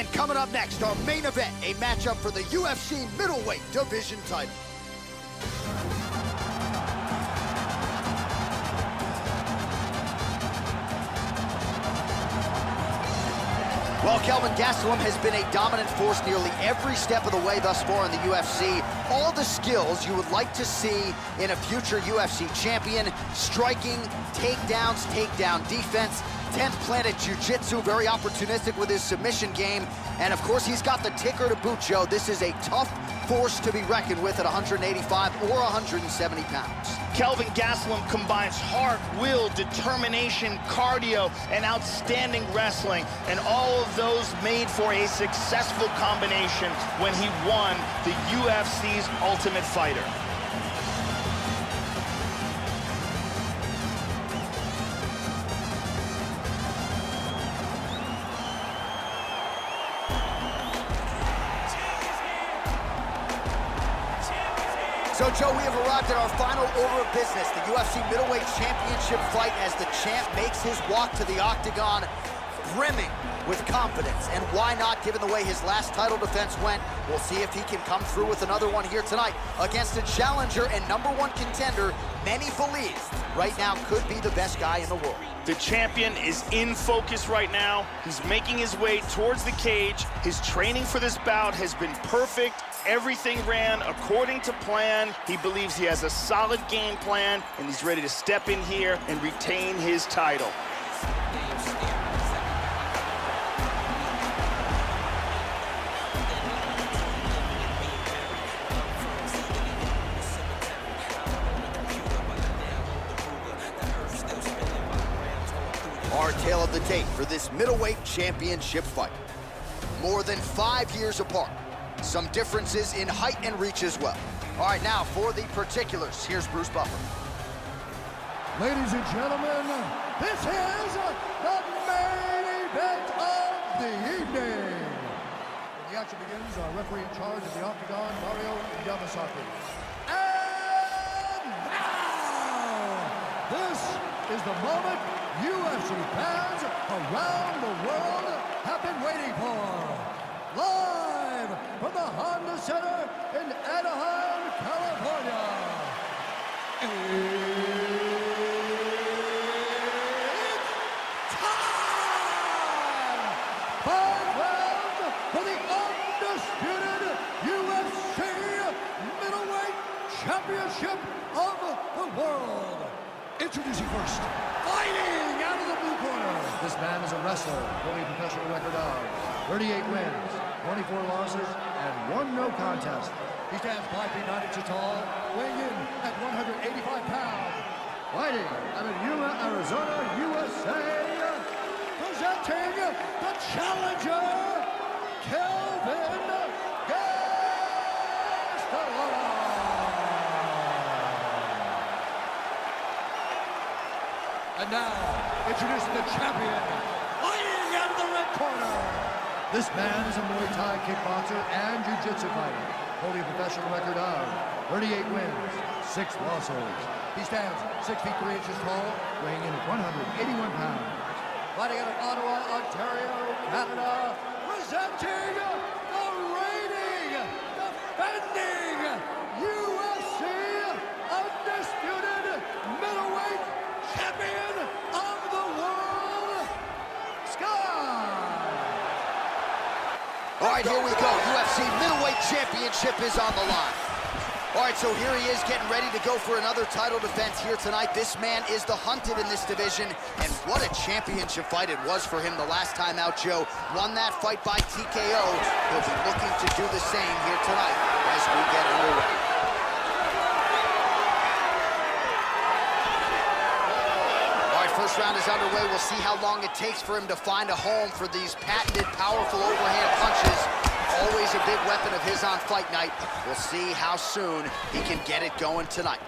And coming up next, our main event, a matchup for the UFC middleweight division title. Well, Kelvin Gastelum has been a dominant force nearly every step of the way thus far in the UFC. All the skills you would like to see in a future UFC champion: striking, takedowns, takedown defense, 10th planet jiu-jitsu, very opportunistic with his submission game. And of course, he's got the ticker to boot, Joe. This is a tough force to be reckoned with at 185 or 170 pounds. Kelvin Gastelum combines heart, will, determination, cardio, and outstanding wrestling. And all of those made for a successful combination when he won the UFC's Ultimate Fighter. So, Joe, we have arrived at our final order of business, the UFC Middleweight Championship fight, as the champ makes his walk to the octagon brimming with confidence. And why not, given the way his last title defense went? We'll see if he can come through with another one here tonight against a challenger and #1 contender many believe right now could be the best guy in the world. The champion is in focus right now. He's making his way towards the cage. His training for this bout has been perfect. Everything ran according to plan. He believes he has a solid game plan, and he's ready to step in here and retain his title. Our tale of the tape for this middleweight championship fight. More than 5 years apart. Some differences in height and reach as well. All right, now for the particulars, here's Bruce Buffer. Ladies and gentlemen, this is the main event of the evening. When the action begins, our referee in charge of the octagon, Mario Yamasaki. And now, this is the moment UFC fans around the world have been waiting for. Live from the Honda Center in Anaheim, California. It's time! 5 rounds for the undisputed UFC Middleweight Championship of the world. Introducing first, fighting out of the blue corner. This man is a wrestler, holding a professional record of 38 wins, 24 losses, and 1 no contest. He stands 5 feet 9 inches tall, weighing in at 185 pounds. Fighting out of Yuma, Arizona, USA, presenting the challenger, Kelvin Gastelum. And now, introducing the champion, fighting out of the red corner. This man is a Muay Thai kickboxer and jiu-jitsu fighter, holding a professional record of 38 wins, 6 losses. He stands 6 feet 3 inches tall, weighing in at 181 pounds. Fighting out of Ottawa, Ontario, Canada, presenting the reigning, defending UFC undisputed middleweight champion of the world, Scott. All right, here we go. UFC Middleweight Championship is on the line. All right, so here he is getting ready to go for another title defense here tonight. This man is the hunted in this division, and what a championship fight it was for him the last time out, Joe. Won that fight by TKO. He'll be looking to do the same here tonight as we get underway. All right, first round is underway. We'll see how long it takes for him to find a home for these patented, powerful overhand punches. Always a big weapon of his on fight night. We'll see how soon he can get it going tonight.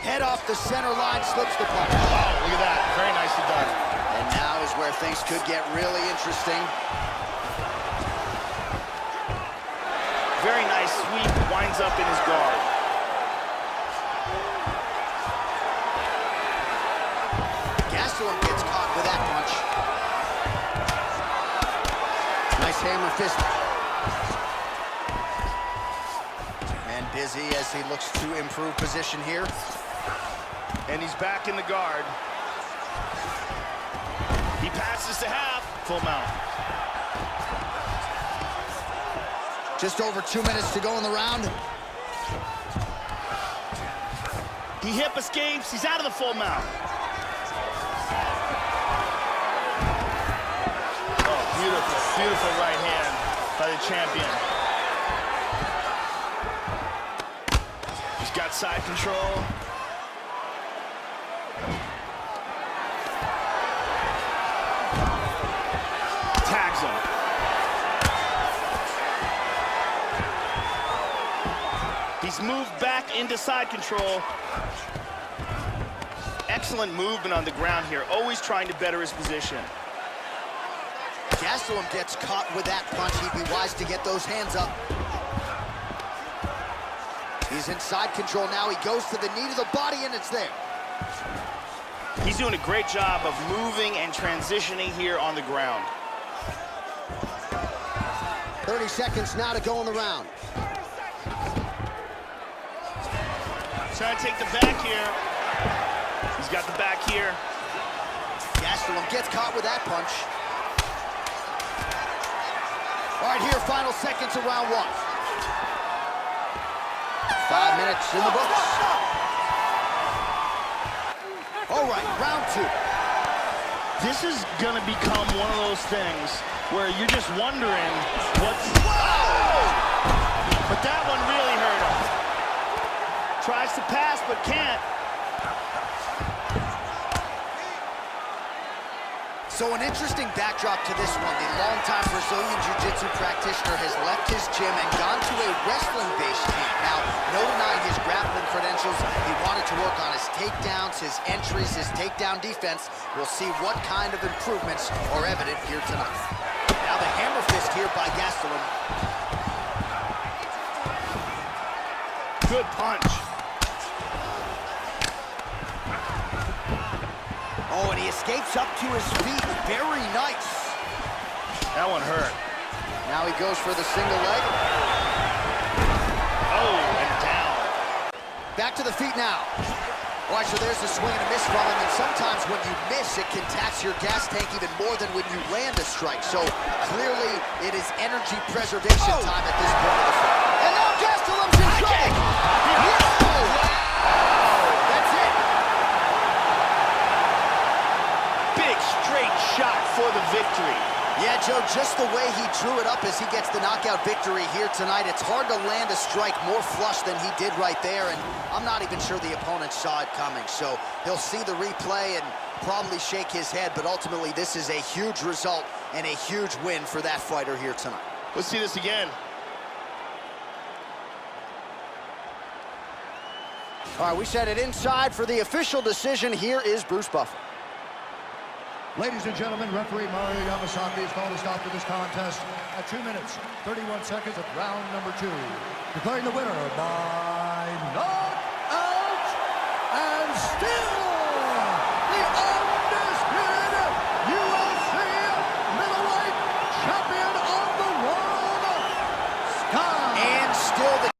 Head off the center line, slips the punch. Wow, look at that. Very nicely done. And now is where things could get really interesting. Very nice sweep, winds up in his guard. fist. And busy as he looks to improve position here. And he's back in the guard. He passes to half. Full mount. Just over 2 minutes to go in the round. He hip escapes. He's out of the full mount. Oh, beautiful, beautiful right hand by the champion. He's got side control. Tags him. He's moved back into side control. Excellent movement on the ground here, always trying to better his position. Gastelum gets caught with that punch. He'd be wise to get those hands up. He's in side control now. He goes to the knee to the body, and it's there. He's doing a great job of moving and transitioning here on the ground. 30 seconds now to go in the round. Trying to take the back here. He's got the back here. Gastelum gets caught with that punch. All right, here, final seconds of round one. 5 minutes in the books. All right, round two. This is gonna become one of those things where you're just wondering what's... Oh! But that one really hurt him. Tries to pass, but can't. So an interesting backdrop to this one. The longtime Brazilian Jiu-Jitsu practitioner has left his gym and gone to a wrestling-based camp. Now, no denying his grappling credentials, he wanted to work on his takedowns, his entries, his takedown defense. We'll see what kind of improvements are evident here tonight. Now the hammer fist here by Gastelum. Good punch. Oh, and he escapes up to his feet. Very nice. That one hurt. Now he goes for the single leg. Oh, and down. Back to the feet now. All right, so there's a swing and a miss from him, and sometimes when you miss, it can tax your gas tank even more than when you land a strike. So clearly, it is energy preservation time at this point of the fight. And now Gastelum's in trouble. That's it. Big straight shot for the victory. Yeah, Joe, just the way he drew it up as he gets the knockout victory here tonight, it's hard to land a strike more flush than he did right there, and I'm not even sure the opponent saw it coming. So he'll see the replay and probably shake his head, but ultimately this is a huge result and a huge win for that fighter here tonight. Let's see this again. All right, we set it inside for the official decision. Here is Bruce Buffer. Ladies and gentlemen, referee Mario Yamasaki has called a stop to this contest at 2 minutes, 31 seconds of round number 2. Declaring the winner by knockout and still the undisputed UFC middleweight champion of the world, Scott. And still the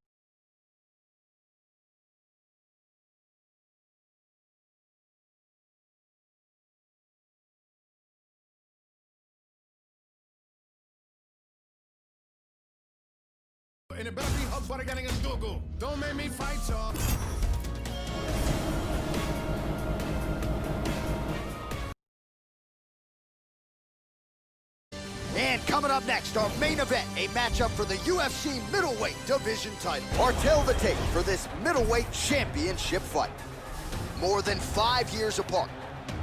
And it better be hot butter getting a Google. Don't make me fight y'all. And coming up next, our main event, a matchup for the UFC middleweight division title. Or tell the tape for this middleweight championship fight. More than 5 years apart.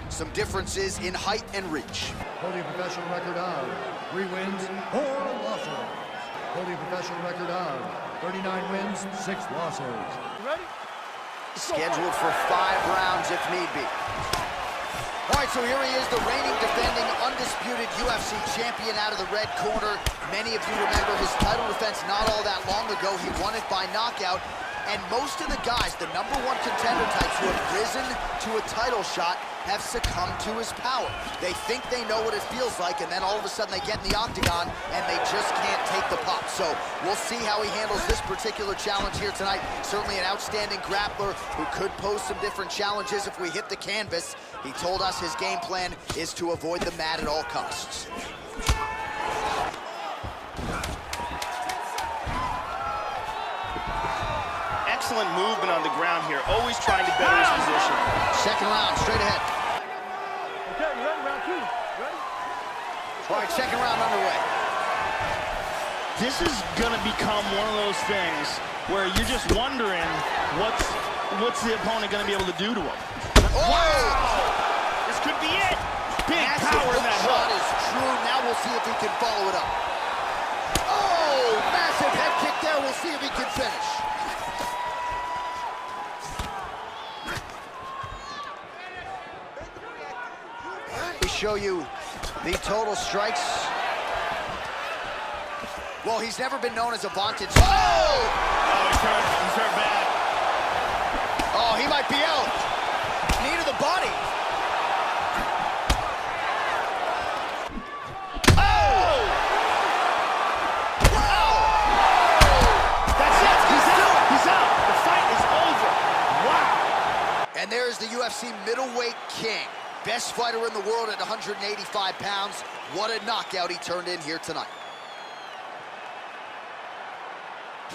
Some differences in height and reach. Holding a professional record of 3 wins, 4 losses. Holding a professional record of 39 wins, 6 losses. Ready? Scheduled for 5 rounds if need be. All right, so here he is, the reigning, defending, undisputed UFC champion out of the red corner. Many of you remember his title defense not all that long ago. He won it by knockout. And most of the guys, the #1 contender types who have risen to a title shot, have succumbed to his power. They think they know what it feels like, and then all of a sudden they get in the octagon and they just can't take the pop. So we'll see how he handles this particular challenge here tonight. Certainly an outstanding grappler who could pose some different challenges if we hit the canvas. He told us his game plan is to avoid the mat at all costs. Excellent movement on the ground here, always trying to better his position. Second round, straight ahead. Okay, you ready? Round 2. Ready? All right, second round underway. This is gonna become one of those things where you're just wondering what's the opponent gonna be able to do to him. Oh! Wow! This could be it. Big Massive power in that shot hook. is true. Now we'll see if he can follow it up. Oh, massive head kick there. We'll see if he can finish. We show you the total strikes. Well, he's never been known as a vaunted. Oh! Oh, he's hurt bad. Oh, he might be out. Knee to the body. Oh! Wow! That's it. He's out. He's out. The fight is over. Wow. And there's the UFC middleweight king. Best fighter in the world at 185 pounds. What a knockout he turned in here tonight.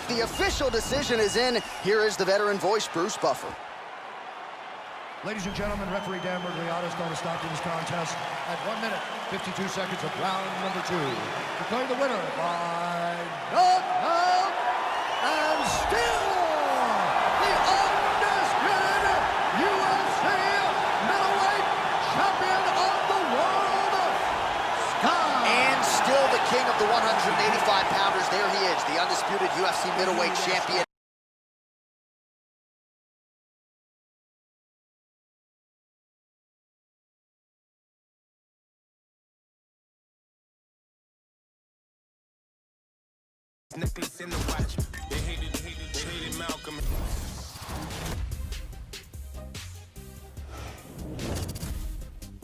The official decision is in. Here is the veteran voice, Bruce Buffer. Ladies and gentlemen, referee Dan Murgliata is going to stop this contest at 1 minute, 52 seconds of round number 2. Declaring the winner by knockout and still the undisputed UFC middleweight champion of the world, Scott. And still the king of the 185-pounders. There he is, the undisputed UFC middleweight champion. Necklace in the watch. They hated Malcolm.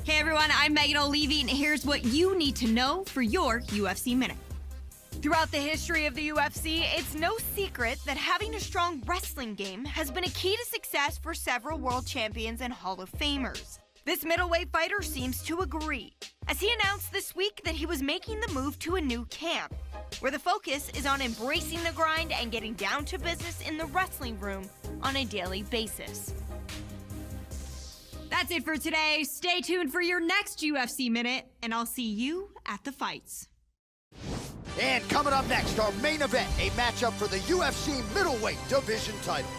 Hey everyone, I'm Megan O'Leary, and here's what you need to know for your UFC Minute. Throughout the history of the UFC, it's no secret that having a strong wrestling game has been a key to success for several world champions and Hall of Famers. This middleweight fighter seems to agree, as he announced this week that he was making the move to a new camp, where the focus is on embracing the grind and getting down to business in the wrestling room on a daily basis. That's it for today. Stay tuned for your next UFC Minute, and I'll see you at the fights. And coming up next, our main event, a matchup for the UFC middleweight division title.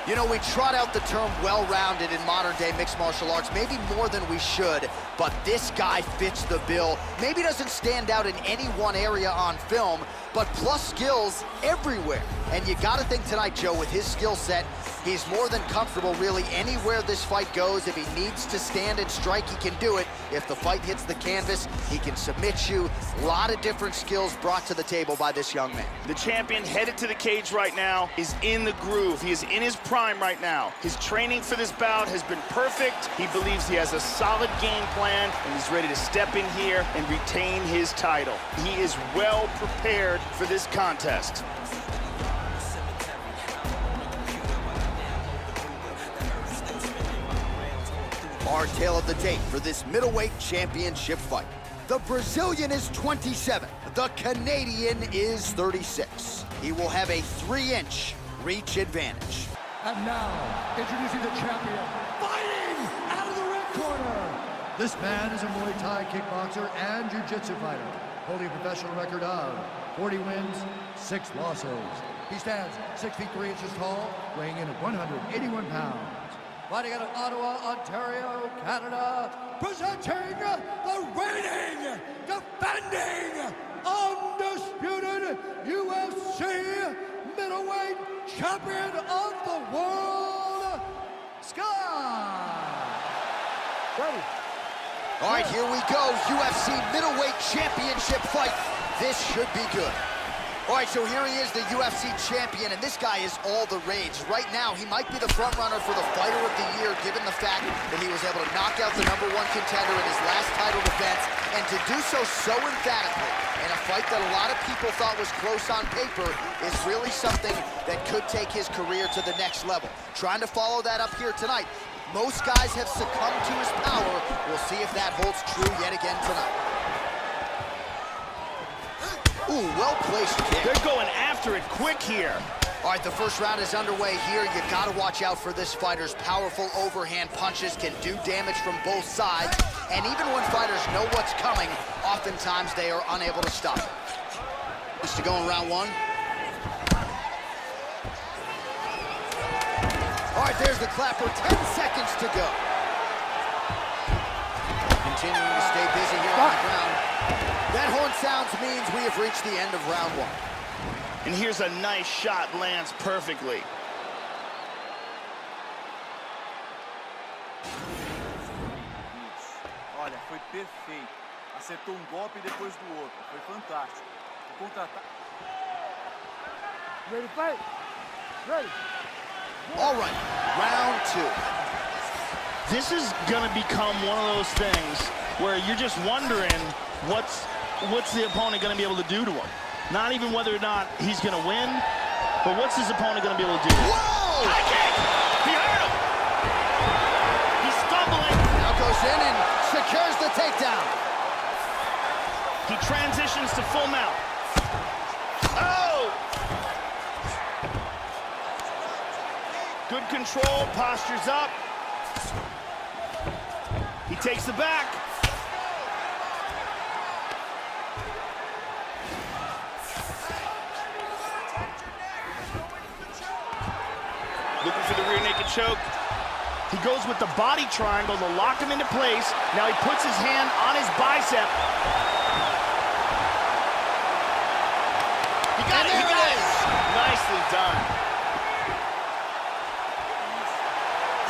You know, we trot out the term well-rounded in modern-day mixed martial arts, maybe more than we should, but this guy fits the bill. Maybe doesn't stand out in any one area on film, but plus skills everywhere. And you gotta think tonight, Joe, with his skill set, he's more than comfortable really anywhere this fight goes. If he needs to stand and strike, he can do it. If the fight hits the canvas, he can submit you. A lot of different skills brought to the table by this young man. The champion headed to the cage right now is in the groove. He is in his prime right now. His training for this bout has been perfect. He believes he has a solid game plan, and he's ready to step in here and retain his title. He is well prepared for this contest. Our tale of the tape for this middleweight championship fight. The Brazilian is 27. The Canadian is 36. He will have a 3-inch reach advantage. And now, introducing the champion, fighting out of the red corner. This man is a Muay Thai kickboxer and jiu-jitsu fighter, holding a professional record of 40 wins, 6 losses. He stands 6 feet 3 inches tall, weighing in at 181 pounds. Fighting out of Ottawa, Ontario, Canada, presenting the reigning, defending, undisputed UFC middleweight champion of the world, Scott. Ready. All right, here we go. UFC middleweight championship fight. This should be good. All right, so here he is, the UFC champion, and this guy is all the rage. Right now, he might be the front runner for the Fighter of the Year, given the fact that he was able to knock out the #1 contender in his last title defense, and to do so emphatically in a fight that a lot of people thought was close on paper is really something that could take his career to the next level. Trying to follow that up here tonight. Most guys have succumbed to his power. We'll see if that holds true yet again tonight. Ooh, well-placed kick. They're going after it quick here. All right, the first round is underway here. You got to watch out for this fighter's powerful overhand punches can do damage from both sides. And even when fighters know what's coming, oftentimes they are unable to stop it. Just to go in round one. All right, there's the clap for 10 seconds to go. Continuing to stay busy here on the ground. That horn sounds means we have reached the end of round one. And here's a nice shot, lands perfectly. Olha, foi perfeito. Acertou golpe depois do outro. Foi fantástico. Contra-ataque. Ready to fight? Ready. All right, round two. This is gonna become one of those things where you're just wondering what's the opponent gonna be able to do to him. Not even whether or not he's gonna win, but what's his opponent gonna be able to do? Whoa! High kick! He hurt him! He's stumbling. Now goes in and secures the takedown. He transitions to full mount. Oh! Good control, postures up. He takes the back. Looking for the rear naked choke. He goes with the body triangle to lock him into place. Now he puts his hand on his bicep. He got it, he got it. Nicely done.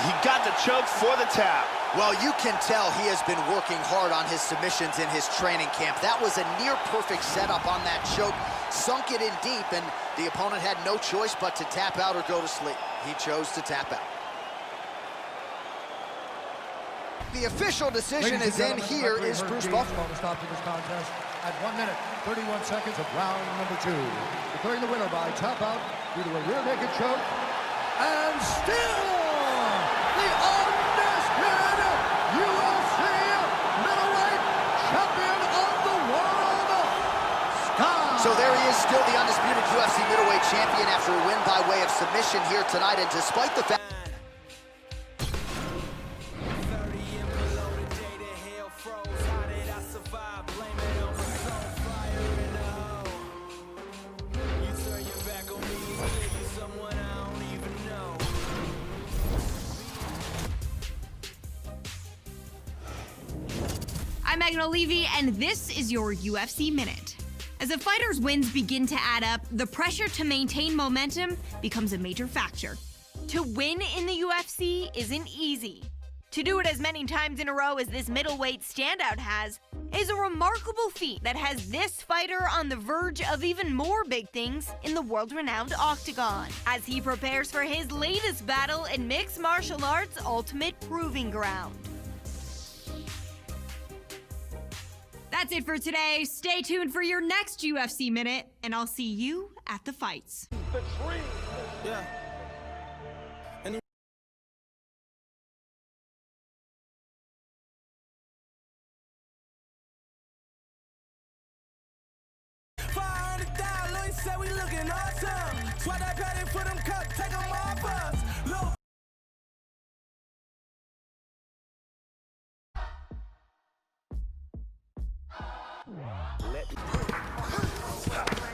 He got the choke for the tap. Well, you can tell he has been working hard on his submissions in his training camp. That was a near-perfect setup on that choke. Sunk it in deep, and the opponent had no choice but to tap out or go to sleep. He chose to tap out. The official decision is in. Here is Bruce Buffer. Stop to this contest at 1 minute, 31 seconds of round number 2. Declaring the winner by tap out due to a rear naked choke. And still, the undisputed UFC middleweight champion of the world, Scott. So there he is, still the undisputed UFC middleweight champion after a win by way of submission here tonight. And despite the fact I'm Megan O'Leary, and this is your UFC Minute. As a fighter's wins begin to add up, the pressure to maintain momentum becomes a major factor. To win in the UFC isn't easy. To do it as many times in a row as this middleweight standout has is a remarkable feat that has this fighter on the verge of even more big things in the world-renowned octagon, as he prepares for his latest battle in mixed martial arts' ultimate proving ground. That's it for today. Stay tuned for your next UFC Minute, and I'll see you at the fights. Yeah. $500, say we looking awesome. Swat that patty for them cups, take them off us.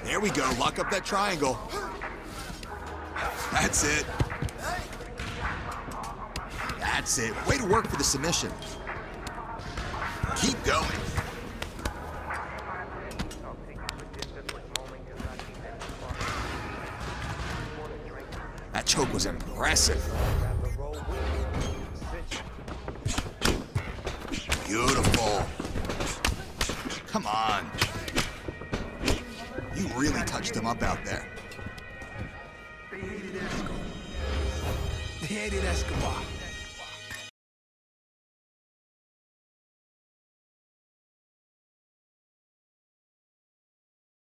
There we go, lock up that triangle. That's it. That's it. Way to work for the submission. Keep going. That choke was impressive. Beautiful. Come on. He really touched him up out there. They hated Escobar.